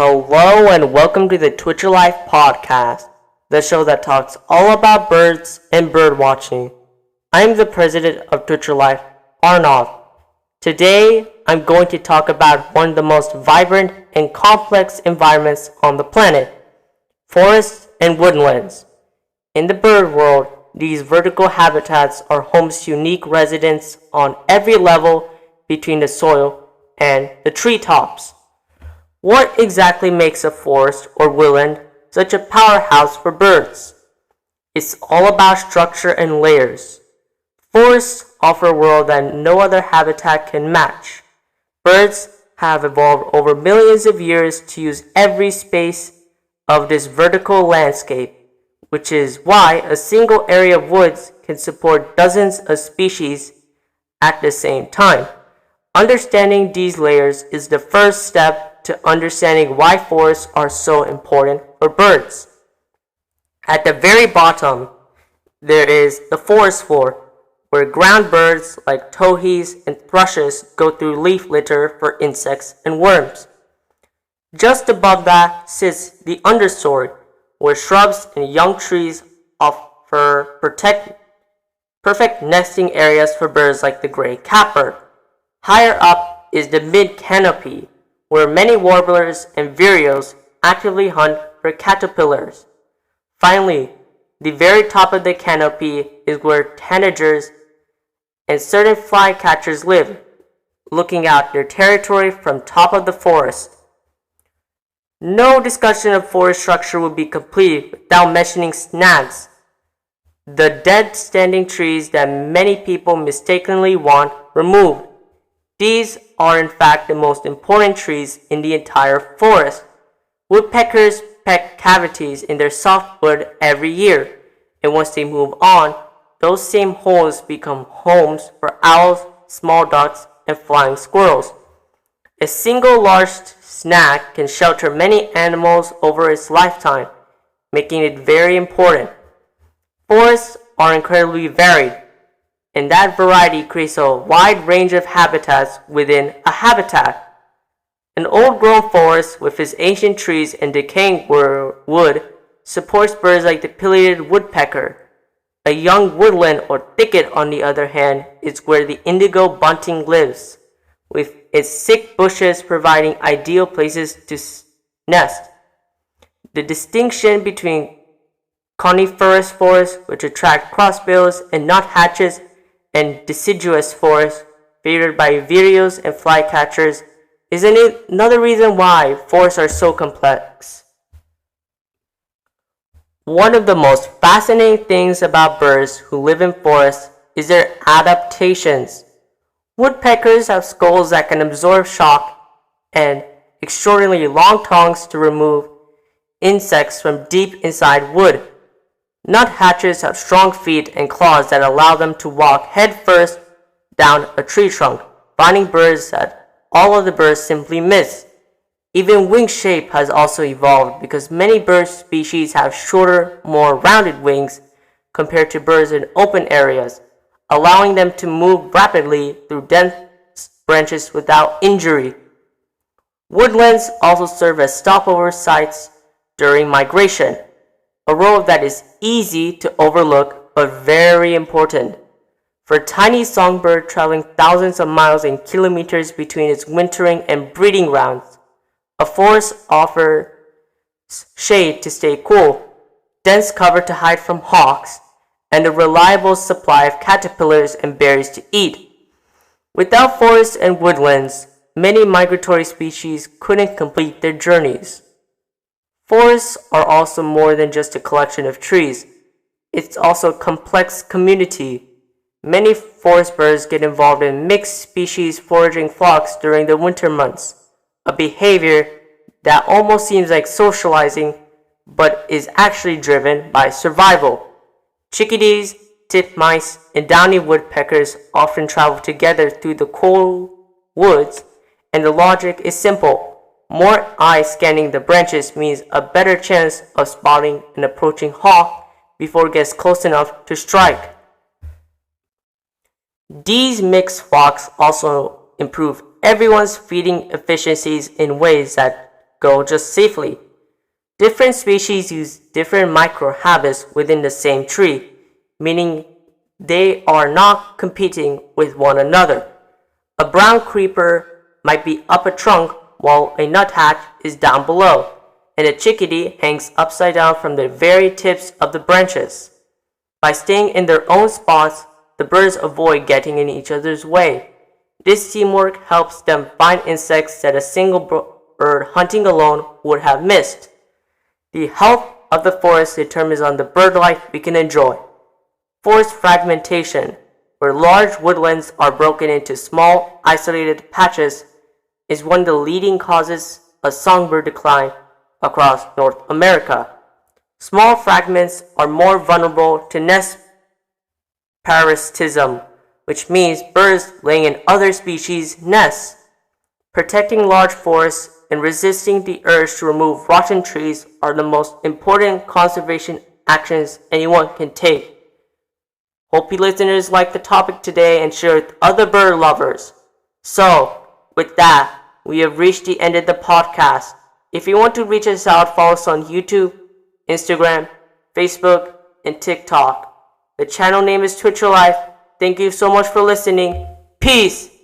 Hello and welcome to the Twitcher Life podcast, the show that talks all about birds and bird watching. I'm the president of Twitcher Life, Arnav. Today, I'm going to talk about one of the most vibrant and complex environments on the planet, forests and woodlands. In the bird world, these vertical habitats are homes to unique residents on every level between the soil and the treetops. What exactly makes a forest or woodland such a powerhouse for birds? It's all about structure and layers. Forests offer a world that no other habitat can match. Birds have evolved over millions of years to use every space of this vertical landscape, which is why a single area of woods can support dozens of species at the same time. Understanding these layers is the first step to understanding why forests are so important for birds. At the very bottom, there is the forest floor, where ground birds like towhees and thrushes go through leaf litter for insects and worms. Just above that sits the understory, where shrubs and young trees offer perfect nesting areas for birds like the gray catbird. Higher up is the mid-canopy, where many warblers and vireos actively hunt for caterpillars. Finally, the very top of the canopy is where tanagers and certain flycatchers live, looking out their territory from top of the forest. No discussion of forest structure would be complete without mentioning snags, the dead standing trees that many people mistakenly want removed. These are in fact the most important trees in the entire forest. Woodpeckers peck cavities in their softwood every year, and once they move on, those same holes become homes for owls, small ducks, and flying squirrels. A single large snag can shelter many animals over its lifetime, making it very important. Forests are incredibly varied, and that variety creates a wide range of habitats within a habitat. An old-grown forest with its ancient trees and decaying wood supports birds like the pileated woodpecker. A young woodland or thicket, on the other hand, is where the indigo bunting lives, with its thick bushes providing ideal places to nest. The distinction between coniferous forests, which attract crossbills and nuthatches, and deciduous forests favored by vireos and flycatchers is another reason why forests are so complex. One of the most fascinating things about birds who live in forests is their adaptations. Woodpeckers have skulls that can absorb shock and extraordinarily long tongues to remove insects from deep inside wood. Nuthatches have strong feet and claws that allow them to walk headfirst down a tree trunk, finding birds that all other birds simply miss. Even wing shape has also evolved because many bird species have shorter, more rounded wings compared to birds in open areas, allowing them to move rapidly through dense branches without injury. Woodlands also serve as stopover sites during migration, a role that is easy to overlook but very important. For a tiny songbird traveling thousands of miles and kilometers between its wintering and breeding grounds, a forest offers shade to stay cool, dense cover to hide from hawks, and a reliable supply of caterpillars and berries to eat. Without forests and woodlands, many migratory species couldn't complete their journeys. Forests are also more than just a collection of trees. It's also a complex community. Many forest birds get involved in mixed species foraging flocks during the winter months, a behavior that almost seems like socializing but is actually driven by survival. Chickadees, titmice, and downy woodpeckers often travel together through the cool woods, and the logic is simple. More eyes scanning the branches means a better chance of spotting an approaching hawk before it gets close enough to strike. These mixed flocks also improve everyone's feeding efficiencies in ways that go just safely. Different species use different micro habits within the same tree, meaning they are not competing with one another. A brown creeper might be up a trunk while a nuthatch is down below, and a chickadee hangs upside down from the very tips of the branches. By staying in their own spots, the birds avoid getting in each other's way. This teamwork helps them find insects that a single bird hunting alone would have missed. The health of the forest determines on the bird life we can enjoy. Forest fragmentation, where large woodlands are broken into small, isolated patches, is one of the leading causes of songbird decline across North America. Small fragments are more vulnerable to nest parasitism, which means birds laying in other species' nests. Protecting large forests and resisting the urge to remove rotten trees are the most important conservation actions anyone can take. Hope you listeners like the topic today and share with other bird lovers. So, with that, we have reached the end of the podcast. If you want to reach us out, follow us on YouTube, Instagram, Facebook, and TikTok. The channel name is Twitch Your Life. Thank you so much for listening. Peace!